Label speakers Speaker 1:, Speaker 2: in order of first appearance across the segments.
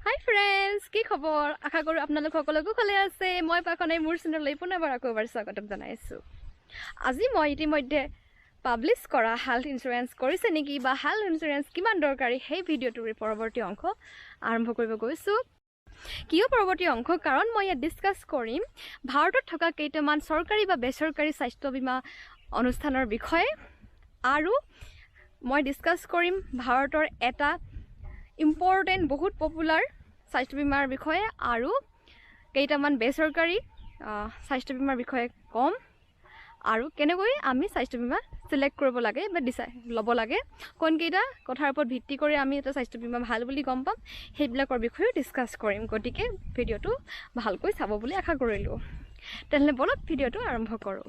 Speaker 1: হাই friends, কি খবৰ? আশা কৰোঁ আপোনালোক সকলোকো ভালে আছে। মই পাখনে মোৰ চেনেললৈ পুনৰবাৰ আকৌ এবাৰ স্বাগতম জনাইছোঁ। আজি মই ইতিমধ্যে পাব্লিছ কৰা হেল্থ ইঞ্চুৰেঞ্চ কৰিছে নেকি বা হেল্থ ইঞ্চুৰেঞ্চ কিমান দৰকাৰী সেই ভিডিঅ'টোৰ পৰৱৰ্তী অংশ আৰম্ভ কৰিব গৈছোঁ। কিয় পৰৱৰ্তী অংশ? কাৰণ মই ইয়াত ডিছকাছ কৰিম ভাৰতত থকা কেইটামান চৰকাৰী বা বেচৰকাৰী স্বাস্থ্য বীমা অনুষ্ঠানৰ বিষয়ে, আৰু মই ডিছকাছ কৰিম ভাৰতৰ এটা ইম্পৰ্টেণ্ট বহুত পপুলাৰ স্বাস্থ্য বীমাৰ বিষয়ে আৰু কেইটামান বেচৰকাৰী স্বাস্থ্য বীমাৰ বিষয়ে ক'ম, আৰু কেনেকৈ আমি স্বাস্থ্য বীমা চিলেক্ট কৰিব লাগে বা ল'ব লাগে, কোনকেইটা কথাৰ ওপৰত ভিত্তি কৰি আমি এটা স্বাস্থ্য বীমা ভাল বুলি গম পাম, সেইবিলাকৰ বিষয়েও ডিছকাছ কৰিম। গতিকে ভিডিঅ'টো ভালকৈ চাব বুলি আশা কৰিলোঁ। তেনেহ'লে বলক ভিডিঅ'টো আৰম্ভ কৰোঁ।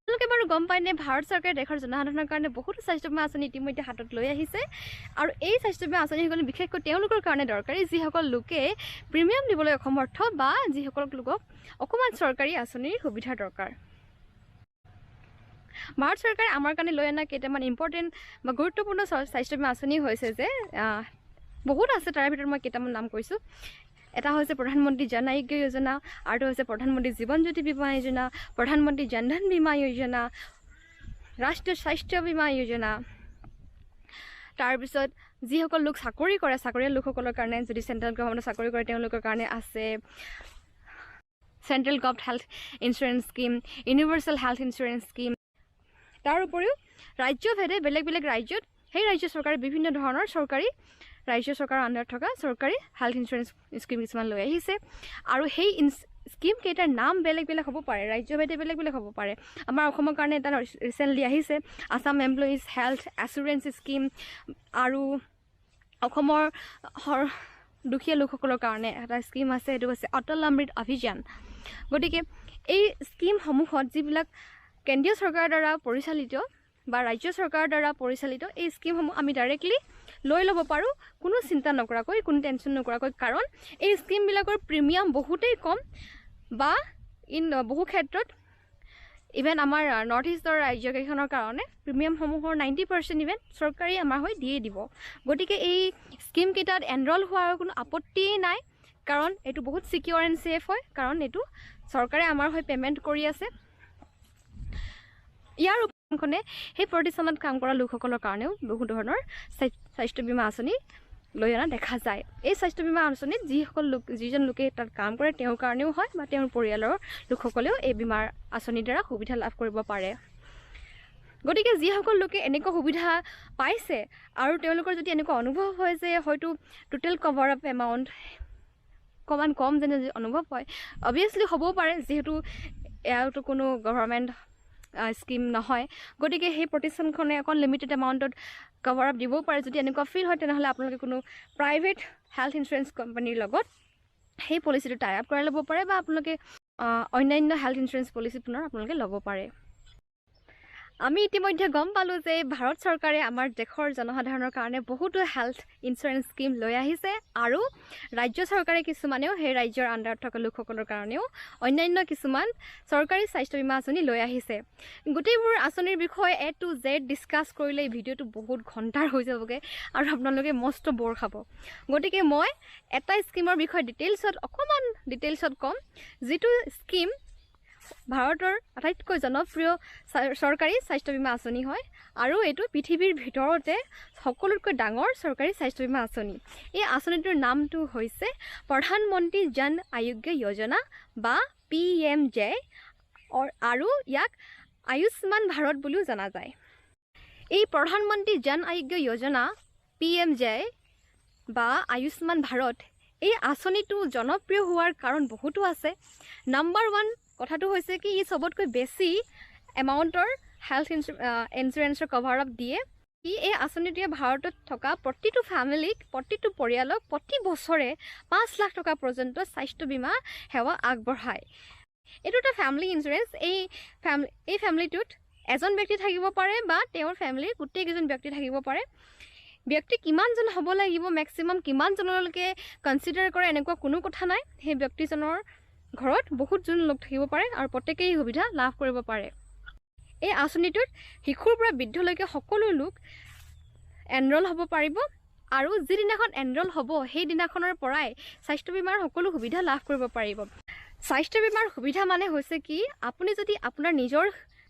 Speaker 1: আপোনালোকে বাৰু গম পায়নে, ভাৰত চৰকাৰে দেশৰ জনসাধাৰণৰ কাৰণে বহুতো স্বাস্থ্য বীমা আঁচনি ইতিমধ্যে হাতত লৈ আহিছে, আৰু এই স্বাস্থ্য বীমা আঁচনিসকল বিশেষকৈ তেওঁলোকৰ কাৰণে দৰকাৰী যিসকল লোকে প্ৰিমিয়াম দিবলৈ অসমৰ্থ বা যিসকল লোকক অকণমান চৰকাৰী আঁচনিৰ সুবিধাৰ দৰকাৰ। ভাৰত চৰকাৰে আমাৰ কাৰণে লৈ অনা কেইটামান ইম্পৰ্টেণ্ট বা গুৰুত্বপূৰ্ণ স্বাস্থ্য বীমা আঁচনি হৈছে যে বহুত আছে, তাৰে ভিতৰত মই কেইটামান নাম কৈছোঁ। এটা হৈছে প্ৰধানমন্ত্ৰী জন আৰোগ্য যোজনা, আৰুটো হৈছে প্ৰধানমন্ত্ৰী জীৱন জ্যোতি বীমা যোজনা, প্ৰধানমন্ত্ৰী জন ধন বীমা যোজনা, ৰাষ্ট্ৰীয় স্বাস্থ্য বীমা যোজনা। তাৰপিছত যিসকল লোক চাকৰি কৰে, চাকৰিয়াল লোকসকলৰ কাৰণে যদি চেণ্ট্ৰেল গভৰ্ণমেণ্টৰ চাকৰি কৰে তেওঁলোকৰ কাৰণে আছে central government health insurance scheme, universal health insurance scheme. তাৰ উপৰিও ৰাজ্যভেদে বেলেগ বেলেগ ৰাজ্যত সেই ৰাজ্য চৰকাৰে বিভিন্ন ধৰণৰ ৰাজ্য চৰকাৰৰ আণ্ডাৰত থকা চৰকাৰী হেল্থ ইঞ্চুৰেঞ্চ স্কিম কিছুমান লৈ আহিছে, আৰু সেই স্কিম কেইটাৰ নাম বেলেগ বেলেগ হ'ব পাৰে, ৰাজ্যভেদে বেলেগ বেলেগ হ'ব পাৰে। আমাৰ অসমৰ কাৰণে এটা ৰিচেণ্টলি আহিছে Assam employees health assurance scheme, আৰু অসমৰ দুখীয়া লোকসকলৰ কাৰণে এটা স্কিম আছে, সেইটো হৈছে অটল অমৃত অভিযান। গতিকে এই স্কিমসমূহত যিবিলাক কেন্দ্ৰীয় চৰকাৰৰ দ্বাৰা পৰিচালিত বা ৰাজ্য চৰকাৰৰ দ্বাৰা পৰিচালিত এই স্কিমসমূহ আমি ডাইৰেক্টলি লৈ ল'ব পাৰোঁ, কোনো চিন্তা নকৰাকৈ, কোনো টেনশ্যন নকৰাকৈ, কাৰণ এই স্কিমবিলাকৰ প্ৰিমিয়াম বহুতেই কম, বা বহু ক্ষেত্ৰত ইভেন আমাৰ নৰ্থ ইষ্টৰ ৰাজ্যকেইখনৰ কাৰণে প্ৰিমিয়ামসমূহৰ 90% ইভেন চৰকাৰী আমাৰ হৈ দিয়ে দিব। গতিকে এই স্কিমকেইটাত এনৰল হোৱাৰ কোনো আপত্তি নাই, কাৰণ এইটো বহুত ছিকিউৰ এণ্ড ছেফ হয়, কাৰণ এইটো চৰকাৰে আমাৰ হৈ পে'মেণ্ট কৰি আছে। ইয়াৰ উপৰিও সেই প্ৰতিষ্ঠানত কাম কৰা লোকসকলৰ কাৰণেও বহু ধৰণৰ স্বাস্থ্য বীমা আঁচনি লৈ অনা দেখা যায়। এই স্বাস্থ্য বীমা আঁচনিত যিজন লোকে তাত কাম কৰে তেওঁৰ কাৰণেও হয়, বা তেওঁৰ পৰিয়ালৰ লোকসকলেও এই বীমাৰ আঁচনিৰ দ্বাৰা সুবিধা লাভ কৰিব পাৰে। গতিকে যিসকল লোকে এনেকুৱা সুবিধা পাইছে আৰু তেওঁলোকৰ যদি এনেকুৱা অনুভৱ হয় যে হয়তো টোটেল কভাৰ আপ এমাউণ্ট অকণমান কম যেনে অনুভৱ হয়, অবভিয়াছলি হ'বও পাৰে, যিহেতু এয়াতো কোনো গভৰ্ণমেণ্ট স্কিম নহয়, গতিকে সেই প্ৰতিষ্ঠানখনে অকণ লিমিটেড এমাউণ্টত কভাৰ আপ দিবও পাৰে। যদি এনেকুৱা ফিল হয় তেনেহ'লে আপোনালোকে কোনো প্ৰাইভেট হেল্থ ইঞ্চুৰেঞ্চ কোম্পানীৰ লগত সেই পলিচিটো টাই আপ কৰাই ল'ব পাৰে, বা আপোনালোকে অন্যান্য হেল্থ ইঞ্চুৰেঞ্চ পলিচি পুনৰ আপোনালোকে ল'ব পাৰে। আমি ইতিমধ্যে গম পালোঁ যে ভাৰত চৰকাৰে আমাৰ দেশৰ জনসাধাৰণৰ কাৰণে বহুতো হেল্থ ইঞ্চুৰেঞ্চ স্কিম লৈ আহিছে, আৰু ৰাজ্য চৰকাৰে কিছুমানেও সেই ৰাজ্যৰ আণ্ডাৰত থকা লোকসকলৰ কাৰণেও অন্যান্য কিছুমান চৰকাৰী স্বাস্থ্য বীমা আঁচনি লৈ আহিছে। গোটেইবোৰ আঁচনিৰ বিষয়ে A to Z ডিছকাছ কৰিলে এই ভিডিঅ'টো বহুত ঘণ্টাৰ হৈ যাবগৈ, আৰু আপোনালোকে মস্ত বৰ খাব। গতিকে মই এটা স্কিমৰ বিষয়ে অকণমান ডিটেইলছত ক'ম, যিটো স্কিম ভাৰতৰ আটাইতকৈ জনপ্ৰিয় চৰকাৰী স্বাস্থ্য বীমা আঁচনি হয়, আৰু এইটো পৃথিৱীৰ ভিতৰতে সকলোতকৈ ডাঙৰ চৰকাৰী স্বাস্থ্য বীমা আঁচনি। এই আঁচনিটোৰ নামটো হৈছে প্ৰধানমন্ত্ৰী জন আৰোগ্য যোজনা বা PMJ, আৰু ইয়াক আয়ুষ্মান ভাৰত বুলিও জনা যায়। এই প্ৰধানমন্ত্ৰী জন আৰোগ্য যোজনা PMJ বা আয়ুষ্মান ভাৰত এই আঁচনিটো জনপ্ৰিয় হোৱাৰ কাৰণ বহুতো আছে। নাম্বাৰ 1 কথাটো হৈছে কি ই চবতকৈ বেছি এমাউণ্টৰ হেল্থ ইঞ্চুৰেঞ্চৰ কভাৰ আপ দিয়ে। এই আঁচনিটোৱে ভাৰতত থকা প্ৰতিটো ফেমিলিক, প্ৰতিটো পৰিয়ালক প্ৰতি বছৰে 5 লাখ টকা পৰ্যন্ত স্বাস্থ্য বীমা সেৱা আগবঢ়ায়। এইটো এটা ফেমিলি ইঞ্চুৰেঞ্চ। এই ফেমিলিটোত এজন ব্যক্তি থাকিব পাৰে বা তেওঁৰ ফেমিলিৰ গোটেইকেইজন ব্যক্তি থাকিব পাৰে। ব্যক্তি কিমানজন হ'ব লাগিব, মেক্সিমাম কিমানজনলৈকে কনচিডাৰ কৰে এনেকুৱা কোনো কথা নাই। সেই ব্যক্তিজনৰ ঘৰত বহুতজন লোক থাকিব পাৰে, আৰু প্ৰত্যেকেই সুবিধা লাভ কৰিব পাৰে। এই আঁচনিটোত শিশুৰ পৰা বৃদ্ধলৈকে সকলো লোক এনৰোল হ'ব পাৰিব, আৰু যিদিনাখন এনৰোল হ'ব সেই দিনাখনৰ পৰাই স্বাস্থ্য বীমাৰ সকলো সুবিধা লাভ কৰিব পাৰিব। স্বাস্থ্য বীমাৰ সুবিধা মানে হৈছে কি আপুনি যদি আপোনাৰ নিজৰ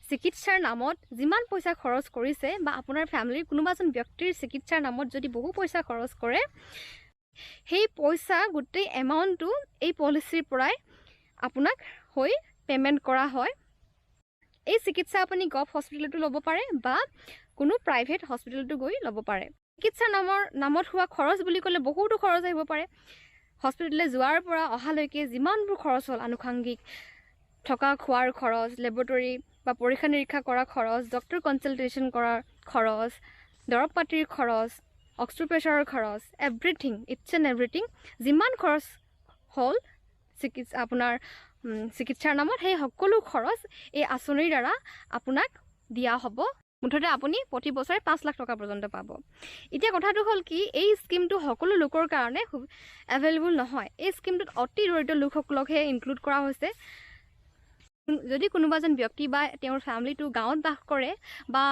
Speaker 1: চিকিৎসাৰ নামত যিমান পইচা খৰচ কৰিছে বা আপোনাৰ ফ্যামিলিৰ কোনোবা এজন ব্যক্তিৰ চিকিৎসাৰ নামত যদি বহু পইচা খৰচ কৰে সেই পইচা গোটেই এমাউণ্টটো এই পলিচিৰ পৰাই আপোনাক হৈ পেমেন্ট কৰা হয়। এই চিকিৎসা আপুনি গভ হস্পিটেলতো ল'ব পাৰে বা কোনো প্ৰাইভেট হস্পিটেলতো গৈ ল'ব পাৰে। চিকিৎসাৰ নামত হোৱা খৰচ বুলি ক'লে বহুতো খৰচ আহিব পাৰে। হস্পিটেললৈ যোৱাৰ পৰা অহালৈকে যিমানবোৰ খৰচ হ'ল আনুষংগিক থকা খোৱাৰ খৰচ, লেবৰেটৰী বা পৰীক্ষা নিৰীক্ষা কৰা খৰচ, ডক্টৰ কনচালটেশ্যন কৰাৰ খৰচ, দৰৱ পাতিৰ খৰচ, অক্সিপ্ৰেছাৰৰ খৰচ, এভৰিথিং ইটছ এণ্ড এভৰিথিং যিমান খৰচ হ'ল আপোনাৰ চিকিৎসাৰ নামত সেই সকলো খৰচ এই আঁচনিৰ দ্বাৰা আপোনাক দিয়া হ'ব। মুঠতে আপুনি প্ৰতি বছৰে 5 লাখ টকা পৰ্যন্ত পাব। এতিয়া কথাটো হ'ল কি এই স্কিমটো সকলো লোকৰ কাৰণে এভেইলেবল নহয়। এই স্কিমটোত অতি দৰিদ্ৰ লোকসকলকহে ইনক্লুড কৰা হৈছে। যদি কোনোবা এজন ব্যক্তি বা তেওঁৰ ফ্যামিলিটো গাঁৱত বাস কৰে বা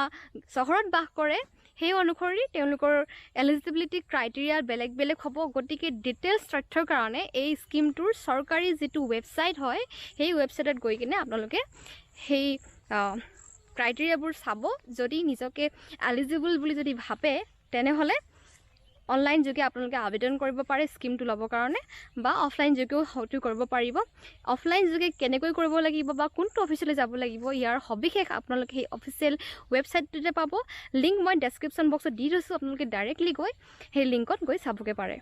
Speaker 1: চহৰত বাস কৰে সেই অনুসৰি তেওঁলোকৰ এলিজিবিলিটি ক্ৰাইটেৰিয়া বেলেগ বেলেগ হ'ব। গতিকে ডিটেইলছ তথ্যৰ কাৰণে এই স্কিমটোৰ চৰকাৰী যিটো ৱেবছাইট হয় সেই ৱেবছাইটত গৈ কিনে আপোনালোকে সেই ক্ৰাইটেৰিয়াবোৰ চাব। যদি নিজকে এলিজিবল বুলি যদি ভাবে তেনেহ'লে অনলাইন যোগে আপোনালোকে আবেদন কৰিব পাৰে স্কিমটো ল'বৰ কাৰণে বা অফলাইন যোগেও হয়তো কৰিব পাৰিব। অফলাইন যোগে কেনেকৈ কৰিব লাগিব বা কোনটো অফিচলৈ যাব লাগিব ইয়াৰ সবিশেষ আপোনালোকে সেই অফিচিয়েল ৱেবছাইটটোতে পাব। লিংক মই ডেছক্ৰিপশ্যন বক্সত দি থৈছোঁ, আপোনালোকে ডাইৰেক্টলি গৈ সেই লিংকত গৈ চাবগৈ পাৰে।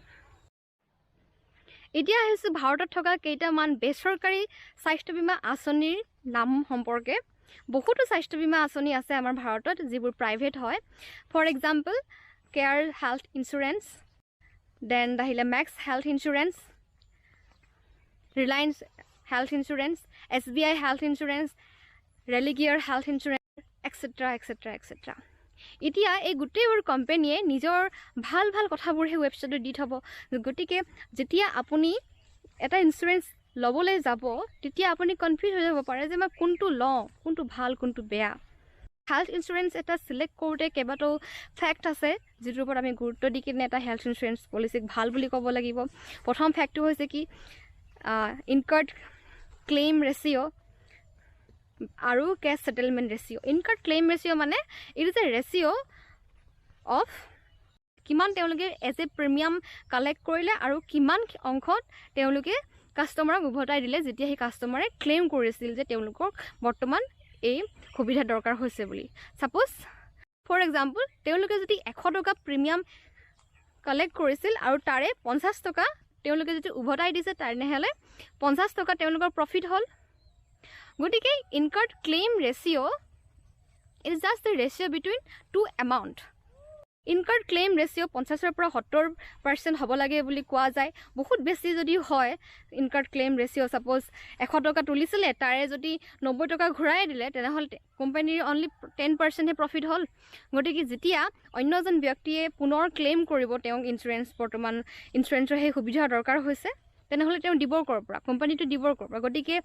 Speaker 1: এতিয়া আহিছোঁ ভাৰতত থকা কেইটামান বেচৰকাৰী স্বাস্থ্য বীমা আঁচনিৰ নাম সম্পৰ্কে। বহুতো স্বাস্থ্য বীমা আঁচনি আছে আমাৰ ভাৰতত যিবোৰ প্ৰাইভেট হয়। For example care health insurance, then আহিলে Max health insurance, Reliance health insurance, SBI health insurance, Religare health insurance etcetera etcetera etcetera. এতিয়া এই গোটেইবোৰ কোম্পানীয়ে নিজৰ ভাল ভাল কথাবোৰ সেই ৱেবছাইটত দি থ'ব। গতিকে যেতিয়া আপুনি এটা ইঞ্চুৰেঞ্চ ল'বলৈ যাব তেতিয়া আপুনি কনফিউজ হৈ যাব পাৰে যে মই কোনটো লওঁ, কোনটো ভাল কোনটো বেয়া। হেল্থ ইঞ্চুৰেঞ্চ এটা চিলেক্ট কৰোঁতে কেইবাটাও ফেক্ট আছে যিটোৰ ওপৰত আমি গুৰুত্ব দি কিনে এটা হেল্থ ইঞ্চুৰেঞ্চ পলিচিক ভাল বুলি ক'ব লাগিব। প্ৰথম ফেক্টটো হৈছে কি ইনকাৰ্ড ক্লেইম ৰেচিঅ' আৰু case settlement ratio'. Incurred claim ratio' মানে it is a ratio' of কিমান তেওঁলোকে এজ এ প্ৰিমিয়াম কালেক্ট কৰিলে আৰু কিমান অংশত তেওঁলোকে কাষ্টমাৰক উভতাই দিলে যেতিয়া সেই কাষ্টমাৰে ক্লেইম কৰিছিল যে তেওঁলোকক বৰ্তমান এই সুবিধা দৰকাৰ হৈছে বুলি। ছাপ'জ ফৰ এক্সাম্পল তেওঁলোকে যদি 100 টকা প্ৰিমিয়াম কালেক্ট কৰিছিল আৰু তাৰে 50 টকা তেওঁলোকে যদি উভতাই দিছে তেনেহ'লে 50 টকা তেওঁলোকৰ প্ৰফিট হ'ল। গতিকে incurred claim ratio' it is just the ratio' between two amount. Incurred claim ratio' 50ৰ পৰা 70% হ'ব লাগে বুলি কোৱা যায়। বহুত বেছি যদি হয় ইনকাৰ্ড ক্লেইম ৰেচিঅ' ছাপ'জ 100 টকা তুলিছিলে তাৰে যদি 90 টকা ঘূৰাই দিলে তেনেহ'লে কোম্পানীৰ অনলি 10%হে প্ৰফিট হ'ল। গতিকে যেতিয়া অন্য এজন ব্যক্তিয়ে পুনৰ ক্লেইম কৰিব তেওঁক বৰ্তমান ইঞ্চুৰেঞ্চৰ সেই সুবিধা দৰকাৰ হৈছে তেনেহ'লে তেওঁ দিবৰ ক'ৰ পৰা, কোম্পানীটো দিবৰ ক'ৰ পৰা। গতিকে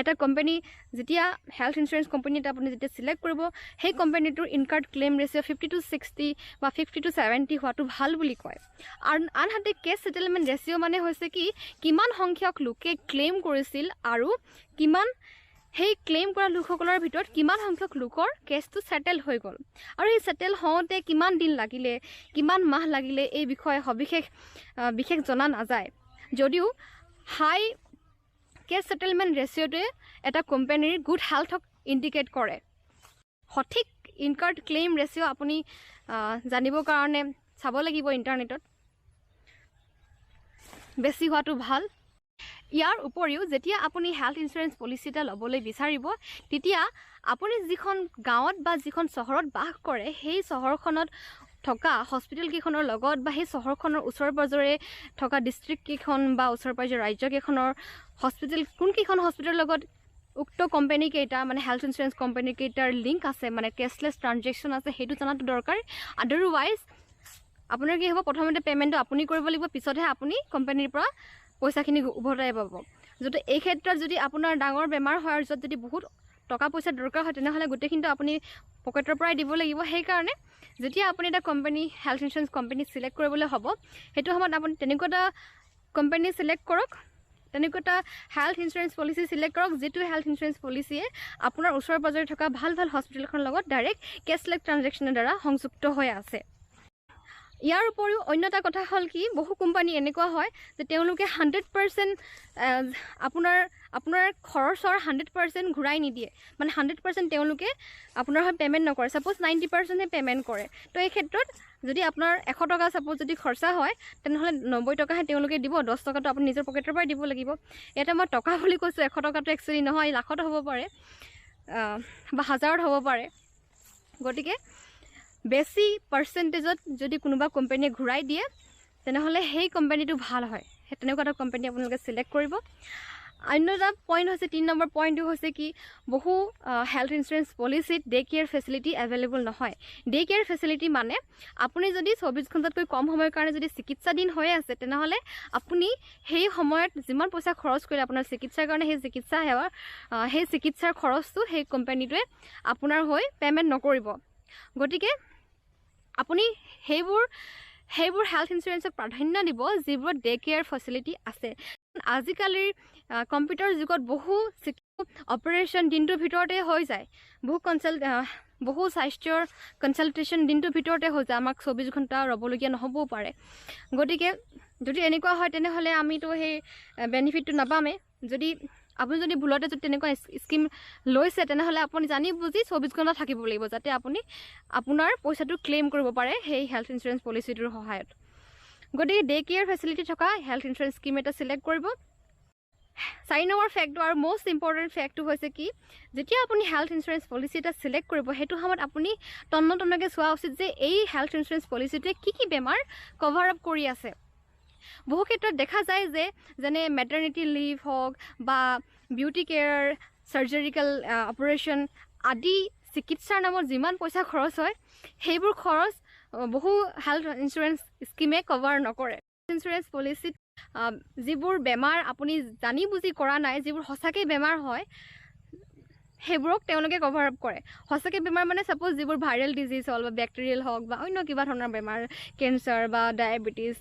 Speaker 1: এটা কোম্পানী যেতিয়া হেল্থ ইঞ্চুৰেঞ্চ কোম্পানী এটা আপুনি যেতিয়া চিলেক্ট কৰিব সেই কোম্পানীটোৰ ইনকাৰ্ড ক্লেইম ৰেচিঅ' 50-60 বা 50-70 হোৱাটো ভাল বুলি কয়। আৰু আনহাতে কেছ ছেটেলমেণ্ট ৰেচিঅ' মানে হৈছে কি কিমান সংখ্যক লোকে ক্লেইম কৰিছিল আৰু কিমান সেই ক্লেইম কৰা লোকসকলৰ ভিতৰত কিমান সংখ্যক লোকৰ কেছটো ছেটেল হৈ গ'ল আৰু এই ছেটেল হওঁতে কিমান দিন লাগিলে, কিমান মাহ লাগিলে এই বিষয়ে বিশেষ জনা নাযায়। যদিও হাই কেছ ছেটেলমেণ্ট ৰেচিঅ'টোৱে এটা কোম্পানীৰ গুড হেল্থক ইণ্ডিকেট কৰে। সঠিক ইনকাৰ্ড ক্লেইম ৰেচিঅ' আপুনি জানিবৰ কাৰণে চাব লাগিব ইণ্টাৰনেটত, বেছি হোৱাটো ভাল। ইয়াৰ উপৰিও যেতিয়া আপুনি হেল্থ ইঞ্চুৰেঞ্চ পলিচি এটা ল'বলৈ বিচাৰিব তেতিয়া আপুনি যিখন গাঁৱত বা যিখন চহৰত বাস কৰে সেই চহৰখনত থকা হস্পিটেলকেইখনৰ লগত বা সেই চহৰখনৰ ওচৰে পাঁজৰে থকা ডিষ্ট্ৰিক্টকেইখন বা ওচৰে পাঁজৰে ৰাজ্যকেইখনৰ কোনকেইখন হস্পিটেলৰ লগত উক্ত কোম্পানীকেইটা মানে হেল্থ ইঞ্চুৰেঞ্চ কোম্পানীকেইটাৰ লিংক আছে, মানে কেছলেছ ট্ৰানজেকশ্যন আছে সেইটো জনাটো দৰকাৰ। আদাৰৱাইজ আপোনাৰ কি হ'ব, প্ৰথমতে পে'মেণ্টটো আপুনি কৰিব লাগিব, পিছতহে আপুনি কোম্পানীৰ পৰা পইচাখিনি উভতাই পাব। যদি এই ক্ষেত্ৰত যদি আপোনাৰ ডাঙৰ বেমাৰ হয় আৰু য'ত যদি বহুত টকা পইচা দৰকাৰ হয় তেনেহ'লে গোটেইখিনিতো আপুনি পকেটৰ পৰাই দিব লাগিব সেইকাৰণে যেতিয়া আপুনি এটা company health insurance company select কৰিবলৈ হ'ব সেইটো সময়ত আপুনি তেনেকুৱা এটা কোম্পানী চিলেক্ট কৰক তেনেকুৱা এটা হেল্থ ইঞ্চুৰেঞ্চ পলিচি চিলেক্ট কৰক যিটো হেল্থ ইঞ্চুৰেঞ্চ পলিচিয়ে আপোনাৰ ওচৰে পাজৰে থকা ভাল ভাল হস্পিটেলখনৰ লগত ডাইৰেক্ট কেছলেছ ট্ৰানজেকশ্যনৰ দ্বাৰা সংযুক্ত হৈ আছে ইয়াৰ উপৰিও অন্য এটা কথা হ'ল কি বহু কোম্পানী এনেকুৱা হয় যে তেওঁলোকে 100% আপোনাৰ খৰচৰ 100% ঘূৰাই নিদিয়ে মানে 100% তেওঁলোকে আপোনাৰ হৈ পে'মেণ্ট নকৰে ছাপ'জ 90%হে পে'মেণ্ট কৰে তো এই ক্ষেত্ৰত যদি আপোনাৰ 100 টকা ছাপ'জ যদি খৰচা হয় তেনেহ'লে 90 টকাহে তেওঁলোকে দিব 10 টকাটো আপুনি নিজৰ পকেটৰ পৰাই দিব লাগিব ইয়াতে মই টকা বুলি কৈছোঁ 100 টকাটো একচুৱেলি নহয় লাখত হ'ব পাৰে বা হাজাৰত হ'ব পাৰে গতিকে বেছি পাৰ্চেণ্টেজত যদি কোনোবা কোম্পানীয়ে ঘূৰাই দিয়ে তেনেহ'লে সেই কোম্পানীটো ভাল হয় সেই তেনেকুৱা এটা কোম্পানী আপোনালোকে চিলেক্ট কৰিব অন্য এটা পইণ্ট হৈছে 3 নম্বৰ পইণ্টটো হৈছে কি বহু হেল্থ ইঞ্চুৰেঞ্চ পলিচিত ডে কেয়াৰ ফেচিলিটি এভেইলেবল নহয় ডে কেয়াৰ ফেচিলিটি মানে আপুনি যদি 24 ঘণ্টাতকৈ কম সময়ৰ কাৰণে যদি চিকিৎসাধীন হৈ আছে তেনেহ'লে আপুনি সেই সময়ত যিমান পইচা খৰচ কৰিলে আপোনাৰ চিকিৎসাৰ কাৰণে সেই চিকিৎসা সেৱা সেই চিকিৎসাৰ খৰচটো সেই কোম্পানীটোৱে আপোনাৰ হৈ পে'মেণ্ট নকৰিব গতিকে আপুনি সেইবোৰ হেল্থ ইঞ্চুৰেঞ্চক প্ৰাধান্য দিব যিবোৰত ডে কেয়াৰ ফেচিলিটি আছে আজিকালিৰ কম্পিউটাৰ যুগত বহু অপাৰেশ্যন দিনটোৰ ভিতৰতে হৈ যায় বহু স্বাস্থ্যৰ কনচাল্টেশ্যন দিনটোৰ ভিতৰতে হৈ যায় আমাক 24 ঘণ্টা ৰ'বলগীয়া নহ'বও পাৰে গতিকে যদি এনেকুৱা হয় তেনেহ'লে আমিতো সেই বেনিফিটটো নাপামেই আপুনি যদি ভুলতে যদি তেনেকুৱা স্কিম লৈছে তেনেহ'লে আপুনি জানি বুজি 24 ঘণ্টা থাকিব লাগিব যাতে আপুনি আপোনাৰ পইচাটো ক্লেইম কৰিব পাৰে সেই হেল্থ ইঞ্চুৰেঞ্চ পলিচিটোৰ সহায়ত গতিকে ডে কেয়াৰ ফেচিলিটি থকা হেল্থ ইঞ্চুৰেঞ্চ স্কিম এটা চিলেক্ট কৰিব 4 নম্বৰ ফেক্টটো আৰু মষ্ট ইম্পৰ্টেণ্ট ফেক্টটো হৈছে কি যেতিয়া আপুনি হেল্থ ইঞ্চুৰেঞ্চ পলিচি এটা চিলেক্ট কৰিব সেইটো সময়ত আপুনি তন্নতন্নকৈ চোৱা উচিত যে এই হেল্থ ইঞ্চুৰেঞ্চ পলিচিটোৱে কি বেমাৰ কভাৰ আপ কৰি আছে বহু ক্ষেত্ৰত দেখা যায় যে যেনে মেটাৰনিটি লিভ হওক বা বিউটি কেয়াৰ চাৰ্জাৰিকেল অপাৰেশ্যন আদি চিকিৎসাৰ নামত যিমান পইচা খৰচ হয় সেইবোৰ খৰচ বহু হেল্থ ইঞ্চুৰেঞ্চ স্কিমে কভাৰ নকৰে ইঞ্চুৰেঞ্চ পলিচিত যিবোৰ বেমাৰ আপুনি জানি বুজি কৰা নাই যিবোৰ সঁচাকৈ বেমাৰ হয় সেইবোৰক তেওঁলোকে কভাৰ আপ কৰে সঁচাকৈ বেমাৰ মানে ছাপ'জ যিবোৰ ভাইৰেল ডিজিজ হ'ল বা বেক্টেৰিয়েল হওক বা অন্য কিবা ধৰণৰ বেমাৰ কেঞ্চাৰ বা diabetes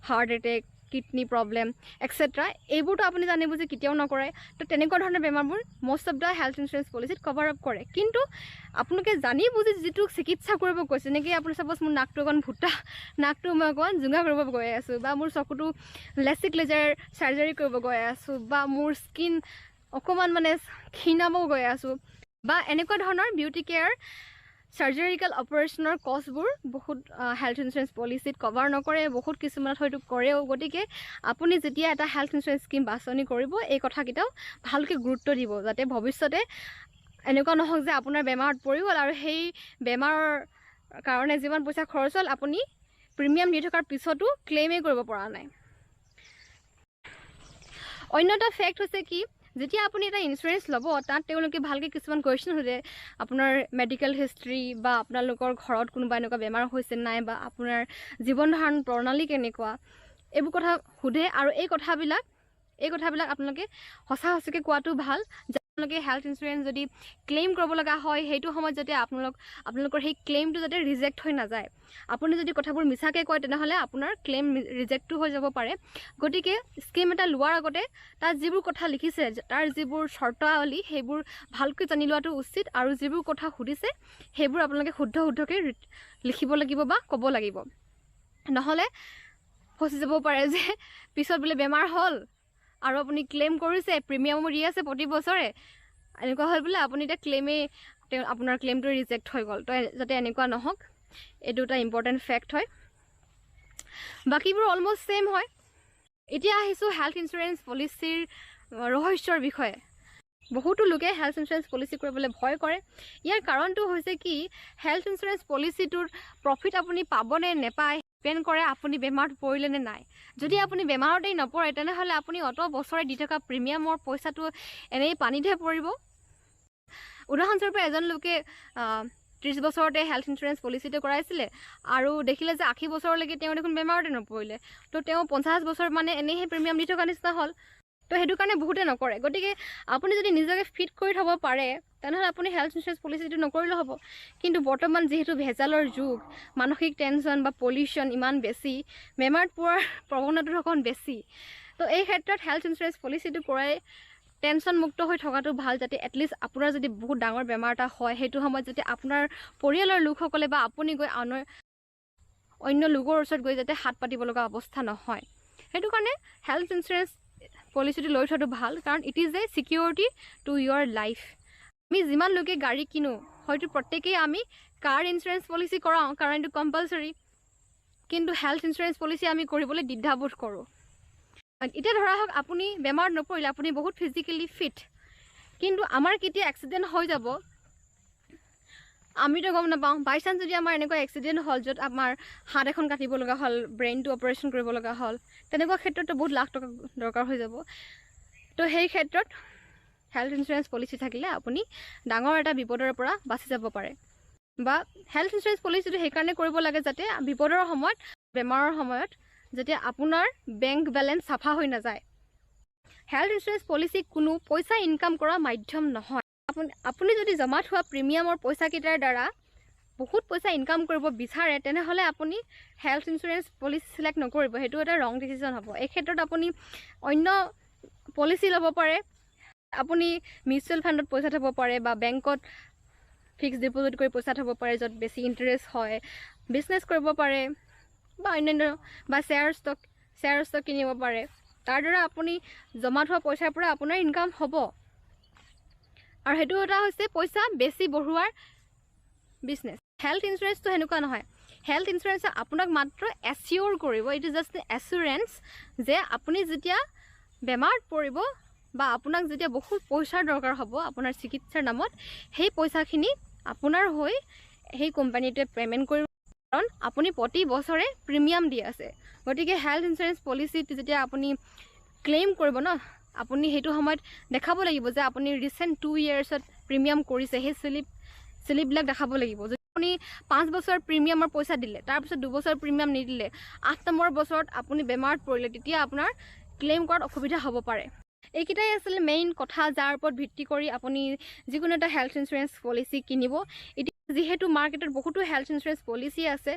Speaker 1: heart attack kidney problem et cetera এইবোৰতো আপুনি জানি বুজি কেতিয়াও নকৰে তো তেনেকুৱা ধৰণৰ বেমাৰবোৰ most of the health insurance পলিচিত কভাৰ আপ কৰে কিন্তু আপোনালোকে জানি বুজি যিটো চিকিৎসা কৰিব কৈছে যেনেকৈ আপুনি ছাপ'জ মোৰ নাকটো অকণ ভুটা নাকটো মই অকণমান জোঙা কৰিব গৈ আছোঁ বা মোৰ চকুটো লেচিক লেজাৰ চাৰ্জাৰী কৰিব গৈ আছোঁ বা মোৰ স্কিন অকণমান মানে ক্ষীণাব গৈ আছোঁ বা এনেকুৱা ধৰণৰ বিউটি কেয়াৰ চাৰ্জাৰিকেল অপাৰেশ্যনৰ কষ্টবোৰ বহুত হেল্থ ইঞ্চুৰেঞ্চ পলিচিত কভাৰ নকৰে বহুত কিছুমানত হয়তো কৰেও গতিকে আপুনি যেতিয়া এটা হেল্থ ইঞ্চুৰেঞ্চ স্কিম বাছনি কৰিব এই কথাকেইটাও ভালকৈ গুৰুত্ব দিব যাতে ভৱিষ্যতে এনেকুৱা নহওক যে আপোনাৰ বেমাৰত পৰি গ'ল আৰু সেই বেমাৰৰ কাৰণে যিমান পইচা খৰচ হ'ল আপুনি প্ৰিমিয়াম দি থকাৰ পিছতো ক্লেইমেই কৰিব পৰা নাই অন্য এটা ফেক্ট হৈছে কি যেতিয়া আপুনি এটা ইঞ্চুৰেঞ্চ ল'ব তাত তেওঁলোকে ভালকৈ কিছুমান কুৱেশ্যন সোধে আপোনাৰ মেডিকেল হিষ্ট্ৰী বা আপোনালোকৰ ঘৰত কোনোবা এনেকুৱা বেমাৰ হৈছে নাই বা আপোনাৰ জীৱন ধাৰণ প্ৰণালী কেনেকুৱা এইবোৰ কথা সোধে আৰু এই কথাবিলাক আপোনালোকে সঁচাকৈ কোৱাটো ভাল আপোনালোকে হেল্থ ইঞ্চুৰেঞ্চ যদি ক্লেইম কৰিব লগা হয় সেইটো সময়ত যাতে আপোনালোকৰ সেই ক্লেইমটো যাতে ৰিজেক্ট হৈ নাযায় আপুনি যদি কথাবোৰ মিছাকৈ কয় তেনেহ'লে আপোনাৰ ক্লেইম ৰিজেক্টো হৈ যাব পাৰে গতিকে স্কিম এটা লোৱাৰ আগতে তাত যিবোৰ কথা লিখিছে তাৰ যিবোৰ চৰ্তাৱলী সেইবোৰ ভালকৈ জানি লোৱাটো উচিত আৰু যিবোৰ কথা সুধিছে সেইবোৰ আপোনালোকে শুদ্ধকৈ লিখিব লাগিব বা ক'ব লাগিব নহ'লে ফচি যাব পাৰে যে পিছত বোলে বেমাৰ হ'ল আৰু আপুনি ক্লেইম কৰিছে প্ৰিমিয়ামো দি আছে প্ৰতি বছৰে এনেকুৱা হ'ল বোলে আপুনি এতিয়া আপোনাৰ ক্লেইমটো ৰিজেক্ট হৈ গ'ল তো যাতে এনেকুৱা নহওক এইটো এটা ইম্পৰ্টেণ্ট ফেক্ট হয় বাকীবোৰ অলমষ্ট ছেইম হয় এতিয়া আহিছোঁ হেল্থ ইঞ্চুৰেঞ্চ পলিচিৰ ৰহস্যৰ বিষয়ে বহুতো লোকে হেল্থ ইঞ্চুৰেঞ্চ পলিচি কৰিবলৈ ভয় কৰে ইয়াৰ কাৰণটো হৈছে কি হেল্থ ইঞ্চুৰেঞ্চ পলিচিটোৰ প্ৰফিট আপুনি পাবনে নেপায় ডিপেণ্ড কৰে আপুনি বেমাৰত পৰিলে নে নাই যদি আপুনি বেমাৰতেই নপৰে তেনেহ'লে আপুনি অত বছৰে দি থকা প্ৰিমিয়ামৰ পইচাটো এনেই পানীতহে পৰিব উদাহৰণস্বৰূপে এজন লোকে 30 বছৰতে হেল্থ ইঞ্চুৰেঞ্চ পলিচিটো কৰাইছিলে আৰু দেখিলে যে 80 বছৰলৈকে তেওঁ দেখোন বেমাৰতে নপৰিলে তো তেওঁ 50 বছৰ মানে এনেইহে প্ৰিমিয়াম দি থকা নিচিনা হ'ল তো সেইটো কাৰণে বহুতে নকৰে গতিকে আপুনি যদি নিজকে ফিট কৰি থ'ব পাৰে তেনেহ'লে আপুনি হেল্থ ইঞ্চুৰেঞ্চ পলিচিটো নকৰিলেও হ'ব কিন্তু বৰ্তমান যিহেতু ভেজালৰ যুগ মানসিক টেনশ্যন বা পলিউশ্যন ইমান বেছি বেমাৰত পোৱাৰ প্ৰৱণতাটো অকণ বেছি তো এই ক্ষেত্ৰত হেল্থ ইঞ্চুৰেঞ্চ পলিচিটো কৰাই টেনশ্যন মুক্ত হৈ থকাটো ভাল যাতে এটলিষ্ট আপোনাৰ যদি বহুত ডাঙৰ বেমাৰ এটা হয় সেইটো সময়ত যাতে আপোনাৰ পৰিয়ালৰ লোকসকলে বা আপুনি গৈ অন্য লোকৰ ওচৰত গৈ যাতে হাত পাতিব লগা অৱস্থা নহয় সেইটো কাৰণে হেল্থ ইঞ্চুৰেঞ্চ পলিচিটো লৈ থোৱাটো ভাল কাৰণ it is a security to your life আমি যিমান লোকে গাড়ী কিনো হয়তো প্ৰত্যেকেই আমি কাৰ ইঞ্চুৰেঞ্চ পলিচি কৰাওঁ কাৰণ এইটো কম্পালচৰি কিন্তু হেল্থ ইঞ্চুৰেঞ্চ পলিচি আমি কৰিবলৈ দ্বিধাবোধ কৰোঁ এতিয়া ধৰা হওক আপুনি বেমাৰত নপৰিলে আপুনি বহুত ফিজিকেলি ফিট কিন্তু আমাৰ কেতিয়া এক্সিডেণ্ট হৈ যাব আমিতো গম নাপাওঁ বাই চান্স যদি আমাৰ এনেকুৱা এক্সিডেণ্ট হ'ল য'ত আমাৰ হাত এখন কাটিব লগা হ'ল ব্ৰেইনটো অপাৰেশ্যন কৰিব লগা হ'ল তেনেকুৱা ক্ষেত্ৰতো বহুত লাখ টকা দৰকাৰ হৈ যাব তো সেই ক্ষেত্ৰত হেল্থ ইঞ্চুৰেঞ্চ পলিচি থাকিলে আপুনি ডাঙৰ এটা বিপদৰ পৰা বাচি যাব পাৰে বা হেল্থ ইঞ্চুৰেঞ্চ পলিচিটো সেইকাৰণে কৰিব লাগে যাতে বিপদৰ সময়ত বেমাৰৰ সময়ত যাতে আপোনাৰ বেংক বেলেঞ্চ চাফা হৈ নাযায় হেল্থ ইঞ্চুৰেঞ্চ পলিচি কোনো পইচা ইনকাম কৰা মাধ্যম নহয় আপুনি যদি জমা থোৱা প্ৰিমিয়ামৰ পইচাকেইটাৰ দ্বাৰা বহুত পইচা ইনকাম কৰিব বিচাৰে তেনেহ'লে আপুনি হেল্থ ইঞ্চুৰেঞ্চ পলিচি চিলেক্ট নকৰিব সেইটো এটা ৰং ডিচিজন হ'ব এই ক্ষেত্ৰত আপুনি অন্য পলিচি ল'ব পাৰে আপুনি মিউচুৱেল ফাণ্ডত পইচা থ'ব পাৰে বা বেংকত ফিক্সড ডিপজিট কৰি পইচা থ'ব পাৰে য'ত বেছি ইণ্টাৰেষ্ট হয় বিজনেছ কৰিব পাৰে বা অন্যান্য বা শ্বেয়াৰ ষ্টক কিনিব পাৰে তাৰ দ্বাৰা আপুনি জমা থোৱা পইচাৰ পৰা আপোনাৰ ইনকাম হ'ব আৰু সেইটো এটা হৈছে পইচা বেছি বঢ়োৱাৰ বিজনেছ হেল্থ ইঞ্চুৰেঞ্চটো সেনেকুৱা নহয় হেল্থ ইঞ্চুৰেঞ্চে আপোনাক মাত্ৰ এচিয়'ৰ কৰিব ইট ইজ জাষ্ট এচুৰেঞ্চ যে আপুনি যেতিয়া বেমাৰত পৰিব বা আপোনাক যেতিয়া বহুত পইচাৰ দৰকাৰ হ'ব আপোনাৰ চিকিৎসাৰ নামত সেই পইচাখিনি আপোনাৰ হৈ সেই কোম্পানীটোৱে পে'মেণ্ট কৰিব কাৰণ আপুনি প্ৰতি বছৰে প্ৰিমিয়াম দি আছে গতিকে হেল্থ ইঞ্চুৰেঞ্চ পলিচিত যেতিয়া আপুনি ক্লেইম কৰিব ন আপুনি সেইটো সময়ত দেখাব লাগিব যে আপুনি ৰিচেণ্ট 2 yearsত প্ৰিমিয়াম কৰিছে সেই স্লিপবিলাক দেখাব লাগিব যদি আপুনি 5 বছৰ প্ৰিমিয়ামৰ পইচা দিলে তাৰপিছত 2 বছৰ প্ৰিমিয়াম নিদিলে 8 নম্বৰ বছৰত আপুনি বেমাৰত পৰিলে তেতিয়া আপোনাৰ ক্লেইম কৰাত অসুবিধা হ'ব পাৰে এইকেইটাই আছিলে মেইন কথা যাৰ ওপৰত ভিত্তি কৰি আপুনি যিকোনো এটা হেল্থ ইঞ্চুৰেঞ্চ পলিচি কিনিব এতিয়া যিহেতু মাৰ্কেটত বহুতো হেল্থ ইঞ্চুৰেঞ্চ পলিচি আছে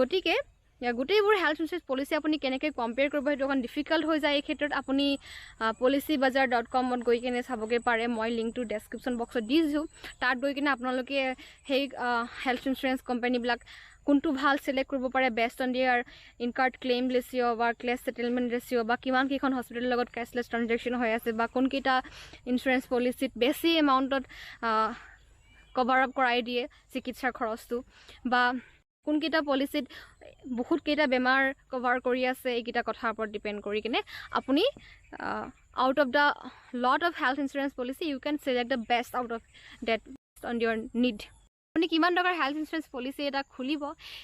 Speaker 1: গতিকে গোটেইবোৰ হেল্থ ইঞ্চুৰেঞ্চ পলিচি আপুনি কেনেকৈ কম্পেয়াৰ কৰিব সেইটো অকণ ডিফিকাল্ট হৈ যায় এই ক্ষেত্ৰত আপুনি policybazaar.com গৈ কিনে চাবগৈ পাৰে মই লিংকটো ডেছক্ৰিপশ্যন বক্সত দি দিছোঁ তাত গৈ কিনে আপোনালোকে সেই হেল্থ ইঞ্চুৰেঞ্চ কোম্পানীবিলাক কোনটো ভাল চিলেক্ট কৰিব পাৰে বেষ্ট অন দিয়াৰ ইনকাৰ্ড ক্লেইম ৰেচিঅ' বা ক্লেছ ছেটেলমেণ্ট ৰেচিঅ' বা কিমান কেইখন হস্পিটেলৰ লগত কেছলেছ ট্ৰানজেকশ্যন হৈ আছে বা কোনকেইটা ইঞ্চুৰেঞ্চ পলিচিত বেছি এমাউণ্টত কভাৰ আপ কৰাই দিয়ে চিকিৎসাৰ খৰচটো বা কোনকেইটা পলিচিত বহুতকেইটা বেমাৰ কভাৰ কৰি আছে এইকেইটা কথাৰ ওপৰত ডিপেণ্ড কৰি কিনে আপুনি out of the lot of health insurance policy you can select the best out of that on your need আপুনি কিমান টকাৰ হেল্থ ইঞ্চুৰেঞ্চ পলিচি এটা খুলিব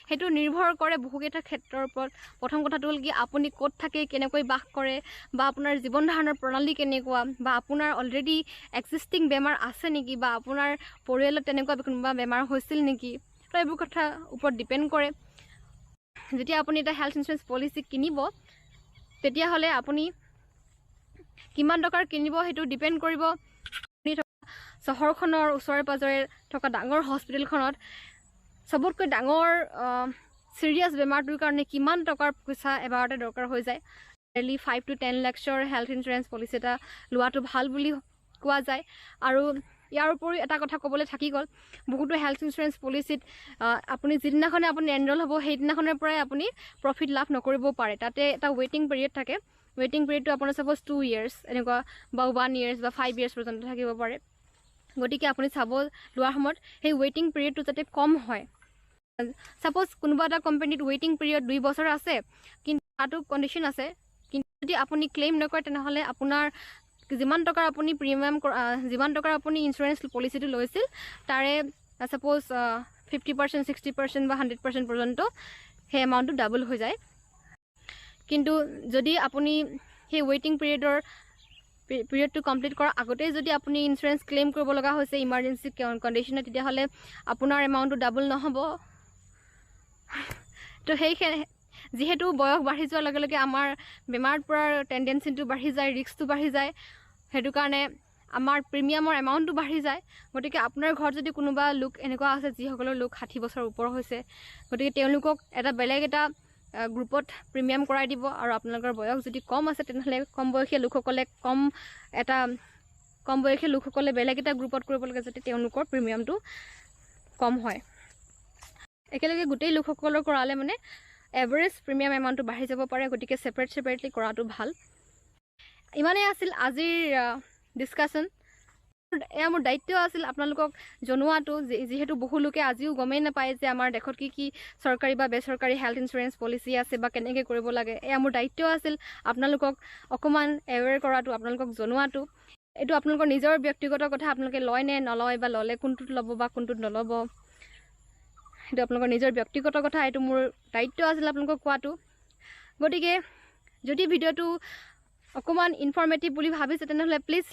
Speaker 1: সেইটো নিৰ্ভৰ কৰে বহুকেইটা ক্ষেত্ৰৰ ওপৰত প্ৰথম কথাটো হ'ল কি আপুনি ক'ত থাকে কেনেকৈ বাস কৰে বা আপোনাৰ জীৱন ধাৰণৰ প্ৰণালী কেনেকুৱা বা আপোনাৰ অলৰেডি এক্সিষ্টিং বেমাৰ আছে নেকি বা আপোনাৰ পৰিয়ালত তেনেকুৱা কোনোবা বেমাৰ হৈছিল নেকি তো এইবোৰ কথা ওপৰত ডিপেণ্ড কৰে যেতিয়া আপুনি এটা হেল্থ ইঞ্চুৰেঞ্চ পলিচি কিনিব তেতিয়াহ'লে আপুনি কিমান টকাৰ কিনিব সেইটো ডিপেণ্ড কৰিব চহৰখনৰ ওচৰে পাজৰে থকা ডাঙৰ হস্পিটেলখনত চবতকৈ ডাঙৰ চিৰিয়াছ বেমাৰটোৰ কাৰণে কিমান টকাৰ পইচা এবাৰতে দৰকাৰ হৈ যায় ডেইলি 5 to 10 লাখৰ হেল্থ ইঞ্চুৰেঞ্চ পলিচি এটা লোৱাটো ভাল বুলি কোৱা যায় আৰু ইয়াৰ উপৰি এটা কথা ক'বলৈ থাকি গ'ল বহুতো হেল্থ ইঞ্চুৰেঞ্চ পলিচিত আপুনি যিদিনাখনে আপুনি এনৰোল হ'ব সেইদিনাখনৰ পৰাই আপুনি প্ৰফিট লাভ নকৰিবও পাৰে তাতে এটা ৱেইটিং পিৰিয়ড থাকে ৱেইটিং পিৰিয়ডটো আপোনাৰ ছাপ'জ 2 years এনেকুৱা বা 1 years বা 5 years পৰ্যন্ত থাকিব পাৰে গতিকে আপুনি চাব লোৱাৰ সময়ত সেই ৱেইটিং পিৰিয়ডটো যাতে কম হয় ছাপ'জ কোনোবা এটা কোম্পানীত ৱেইটিং পিৰিয়ড 2 বছৰ আছে কিন্তু তাতো কণ্ডিশ্যন আছে কিন্তু যদি আপুনি ক্লেইম নকৰে তেনেহ'লে আপোনাৰ যিমান টকাৰ আপুনি প্ৰিমিয়াম যিমান টকাৰ আপুনি ইঞ্চুৰেঞ্চ পলিচিটো লৈছিল তাৰে ছাপ'জ 50% 60% বা 100% পৰ্যন্ত সেই এমাউণ্টটো ডাবল হৈ যায় কিন্তু যদি আপুনি সেই ৱেইটিং পিৰিয়ডটো কমপ্লিট কৰাৰ আগতেই যদি আপুনি ইঞ্চুৰেঞ্চ ক্লেইম কৰিব লগা হৈছে ইমাৰ্জেঞ্চি কণ্ডিশ্যনত তেতিয়াহ'লে আপোনাৰ এমাউণ্টটো ডাবল নহ'ব তো যিহেতু বয়স বাঢ়ি যোৱাৰ লগে লগে আমাৰ বেমাৰত পৰাৰ টেণ্ডেঞ্চিটো বাঢ়ি যায়, ৰিস্কটো বাঢ়ি যায়, সেইটো কাৰণে আমাৰ প্ৰিমিয়ামৰ এমাউণ্টটো বাঢ়ি যায়। গতিকে আপোনাৰ ঘৰত যদি কোনোবা লোক এনেকুৱা আছে যিসকলৰ লোক 60 বছৰ ওপৰ হৈছে, গতিকে তেওঁলোকক এটা বেলেগ এটা গ্ৰুপত প্ৰিমিয়াম কৰাই দিব। আৰু আপোনালোকৰ বয়স যদি কম আছে তেনেহ'লে কম বয়সীয়া লোকসকলে বেলেগ এটা গ্ৰুপত কৰিব লাগে যাতে তেওঁলোকৰ প্ৰিমিয়ামটো কম হয়। একেলগে গোটেই লোকসকলৰ কৰালে মানে এভাৰেজ প্ৰিমিয়াম এমাউণ্টটো বাঢ়ি যাব পাৰে। গতিকে ছেপাৰেটলি কৰাটো ভাল। ইমানেই আছিল আজিৰ ডিছকাশ্যন। এয়া মোৰ দায়িত্ব আছিল আপোনালোকক জনোৱাটো, যিহেতু বহু লোকে আজিও গমেই নাপায় যে আমাৰ দেশত কি চৰকাৰী বা বেচৰকাৰী হেল্থ ইঞ্চুৰেঞ্চ পলিচি আছে বা কেনেকৈ কৰিব লাগে। এয়া মোৰ দায়িত্ব আছিল আপোনালোকক অকণমান এৱেৰ কৰাটো, আপোনালোকক জনোৱাটো। এইটো আপোনালোকৰ নিজৰ ব্যক্তিগত কথা, আপোনালোকে লয় নে নলয় বা ল'লে কোনটোত ল'ব বা কোনটোত নল'ব, সেইটো আপোনালোকৰ নিজৰ ব্যক্তিগত কথা। এইটো মোৰ দায়িত্ব আছিল আপোনালোকক কোৱাটো। গতিকে যদি ভিডিঅ'টো অকণমান ইনফৰ্মেটিভ বুলি ভাবিছে তেনেহ'লে প্লিজ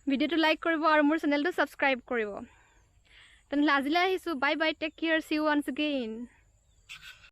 Speaker 1: ভিডিঅ'টো লাইক কৰিব আৰু মোৰ চেনেলটো ছাবস্ক্ৰাইব কৰিব। তেনেহ'লে আজিলৈ আহিছোঁ। Bye bye, take care, see you once again.